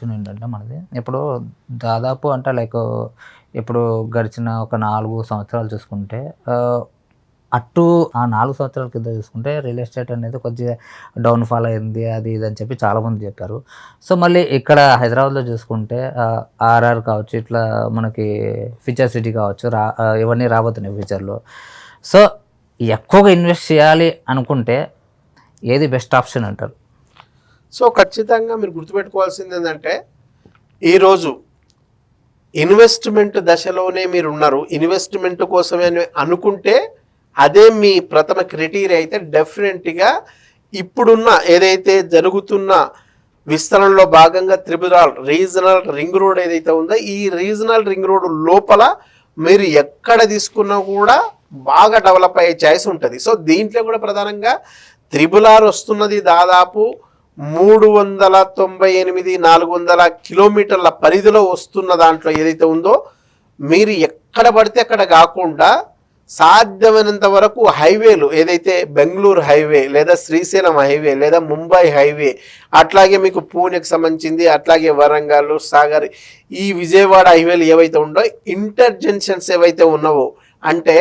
ఏంటంటే మనది ఇప్పుడు దాదాపు అంటే లైక్ ఇప్పుడు గడిచిన ఒక 4 సంవత్సరాలు చూసుకుంటే అటు ఆ 4 సంవత్సరాల కింద చూసుకుంటే రియల్ ఎస్టేట్ అనేది కొద్దిగా డౌన్‌ఫాల్ అయింది. అది ఇది అని చెప్పి చాలామంది చెప్పారు. సో, మళ్ళీ ఇక్కడ హైదరాబాద్‌లో చూసుకుంటే ఆర్ఆర్ కావచ్చు, ఇట్లా మనకి ఫ్యూచర్ సిటీ కావచ్చు, ఇవన్నీ రాబోతున్నాయి ఫ్యూచర్‌లో. సో, ఎక్కువగా ఇన్వెస్ట్ చేయాలి అనుకుంటే ఏది బెస్ట్ ఆప్షన్ అంటారు? సో ఖచ్చితంగా మీరు గుర్తుపెట్టుకోవాల్సింది ఏంటంటే ఈరోజు ఇన్వెస్ట్మెంట్ దశలోనే మీరు ఉన్నారు. ఇన్వెస్ట్మెంట్ కోసమే అనుకుంటే అదే మీ ప్రథమ క్రైటీరియా అయితే డెఫినెట్గా ఇప్పుడున్న ఏదైతే జరుగుతున్న విస్తరణలో భాగంగా త్రిపురాల్ రీజనల్ రింగ్ రోడ్ ఏదైతే ఉందో ఈ రీజనల్ రింగ్ రోడ్ లోపల మీరు ఎక్కడ తీసుకున్నా కూడా బాగా డెవలప్ అయ్యే ఛాయిస్ ఉంటుంది. సో దీంట్లో కూడా ప్రధానంగా త్రిపులార్ వస్తున్నది దాదాపు 398 400 కిలోమీటర్ల పరిధిలో వస్తున్న దాంట్లో ఏదైతే ఉందో మీరు ఎక్కడ పడితే అక్కడ కాకుండా సాధ్యమైనంత వరకు హైవేలు ఏదైతే బెంగళూరు హైవే లేదా శ్రీశైలం హైవే లేదా ముంబై హైవే అట్లాగే మీకు పూణెకి సంబంధించింది అట్లాగే వరంగల్ సాగర్ ఈ విజయవాడ హైవేలు ఏవైతే ఉండో ఇంటర్ జంక్షన్స్ ఏవైతే ఉన్నావో అంటే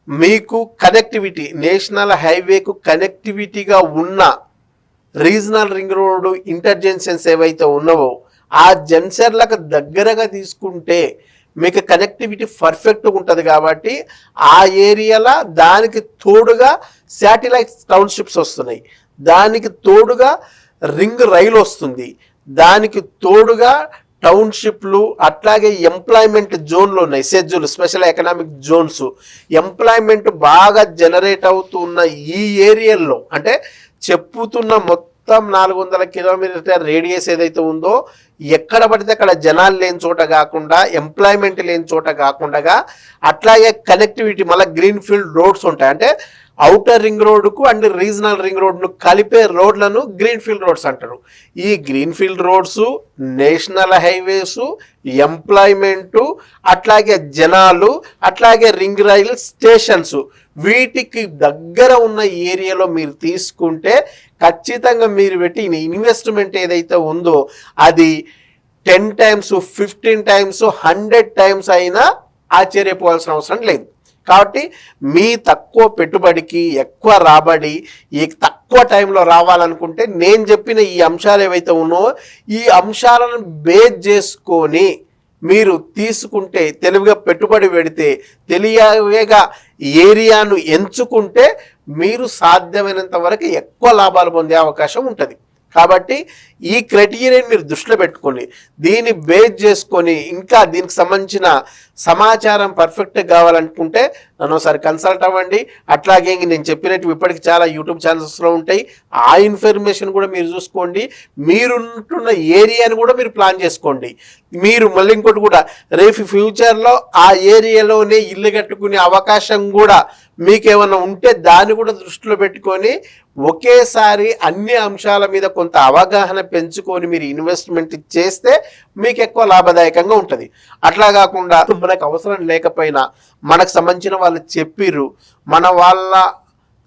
మీకు కనెక్టివిటీ నేషనల్ హైవేకు కనెక్టివిటీగా ఉన్న regional ring road inter junctions ఏవైతే ఉన్నావో ఆ జంక్షన్లకు దగ్గరగా తీసుకుంటే మీకు కనెక్టివిటీ పర్ఫెక్ట్గా ఉంటుంది. కాబట్టి ఆ ఏరియాలో దానికి తోడుగా శాటిలైట్ టౌన్షిప్స్ వస్తున్నాయి, దానికి తోడుగా రింగ్ రైలు వస్తుంది, దానికి తోడుగా టౌన్షిప్లు అట్లాగే ఎంప్లాయ్మెంట్ జోన్లు ఉన్నాయి, సెజ్జులు స్పెషల్ ఎకనామిక్ జోన్స్. ఎంప్లాయ్మెంట్ బాగా జనరేట్ అవుతున్న ఈ ఏరియాల్లో అంటే చెప్పుతున్న మొత్తం 400 కిలోమీటర్ రేడియస్ ఏదైతే ఉందో ఎక్కడ పడితే అక్కడ జనాలు లేని చోట కాకుండా ఎంప్లాయ్మెంట్ లేని చోట కాకుండా అట్లాగే కనెక్టివిటీ మళ్ళీ గ్రీన్ ఫీల్డ్ రోడ్స్ ఉంటాయి. అంటే ఔటర్ రింగ్ రోడ్కు అండ్ రీజనల్ రింగ్ రోడ్ను కలిపే రోడ్లను గ్రీన్ ఫీల్డ్ రోడ్స్ అంటారు. ఈ green field roads national highways employment అట్లాగే జనాలు అట్లాగే రింగ్ రైల్ స్టేషన్స్ వీటికి దగ్గర ఉన్న ఏరియాలో మీరు తీసుకుంటే ఖచ్చితంగా మీరు పెట్టిన ఇన్వెస్ట్మెంట్ ఏదైతే ఉందో అది 10 times 15 times 100 times అయినా ఆశ్చర్యపోవాల్సిన అవసరం లేదు. కాబట్టి మీ తక్కువ పెట్టుబడికి ఎక్కువ రాబడి ఈ తక్కువ టైంలో రావాలనుకుంటే నేను చెప్పిన ఈ అంశాలు ఏవైతే ఉన్నాయో ఈ అంశాలను బేస్ చేసుకొని మీరు తీసుకుంటే తెలివిగా పెట్టుబడి పెడితే తెలియగా ఏరియాను ఎంచుకుంటే మీరు సాధ్యమైనంత వరకు ఎక్కువ లాభాలు పొందే అవకాశం ఉంటుంది. కాబట్టి ఈ క్రైటీరియాని మీరు దృష్టిలో పెట్టుకొని దీన్ని బేస్ చేసుకొని ఇంకా దీనికి సంబంధించిన సమాచారం పర్ఫెక్ట్గా కావాలనుకుంటే నన్ను ఒకసారి కన్సల్ట్ అవ్వండి. అట్లాగే నేను చెప్పినట్టు ఇప్పటికి చాలా యూట్యూబ్ ఛానల్స్లో ఉంటాయి, ఆ ఇన్ఫర్మేషన్ కూడా మీరు చూసుకోండి. మీరుంటున్న ఏరియాని కూడా మీరు ప్లాన్ చేసుకోండి. మీరు మళ్ళీ ఇంకోటి కూడా రేపు ఫ్యూచర్లో ఆ ఏరియాలోనే ఇల్లు కట్టుకునే అవకాశం కూడా మీకేమన్నా ఉంటే దాన్ని కూడా దృష్టిలో పెట్టుకొని ఒకేసారి అన్ని అంశాల మీద కొంత అవగాహన పెంచుకొని మీరు ఇన్వెస్ట్మెంట్ చేస్తే మీకు ఎక్కువ లాభదాయకంగా ఉంటుంది. అట్లా కాకుండా మనకు అవసరం లేకపోయినా మనకు సంబంధించిన వాళ్ళు చెప్పిర్రు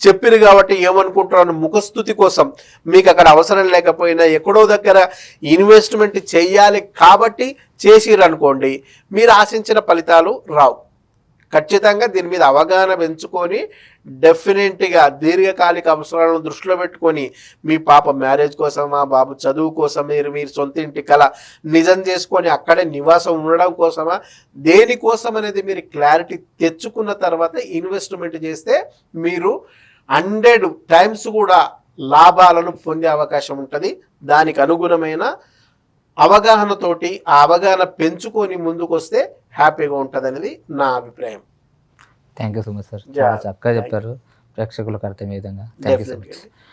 చెప్పిరు కాబట్టి ఏమనుకుంటున్నాను ముఖస్థుతి కోసం మీకు అక్కడ అవసరం లేకపోయినా ఎక్కడో దగ్గర ఇన్వెస్ట్మెంట్ చెయ్యాలి కాబట్టి చేసిర్రు అనుకోండి మీరు ఆశించిన ఫలితాలు రావు. ఖచ్చితంగా దీని మీద అవగాహన పెంచుకొని డెఫినెట్గా దీర్ఘకాలిక అవసరాలను దృష్టిలో పెట్టుకొని మీ పాప మ్యారేజ్ కోసమా బాబు చదువు కోసం మీరు సొంత ఇంటి కల నిజం చేసుకొని అక్కడే నివాసం ఉండడం కోసమా దేనికోసం అనేది మీరు క్లారిటీ తెచ్చుకున్న తర్వాత ఇన్వెస్ట్మెంట్ చేస్తే మీరు 100 times కూడా లాభాలను పొందే అవకాశం ఉంటుంది. దానికి అనుగుణమైన అవగాహనతోటి ఆ అవగాహన పెంచుకొని ముందుకు వస్తే హ్యాపీగా ఉంటుంది అనేది నా అభిప్రాయం. Thank you so much sir, చాలా చక్కగా చెప్పారు, ప్రేక్షకులకు అర్థమయ్యే విధంగా. Thank you so much.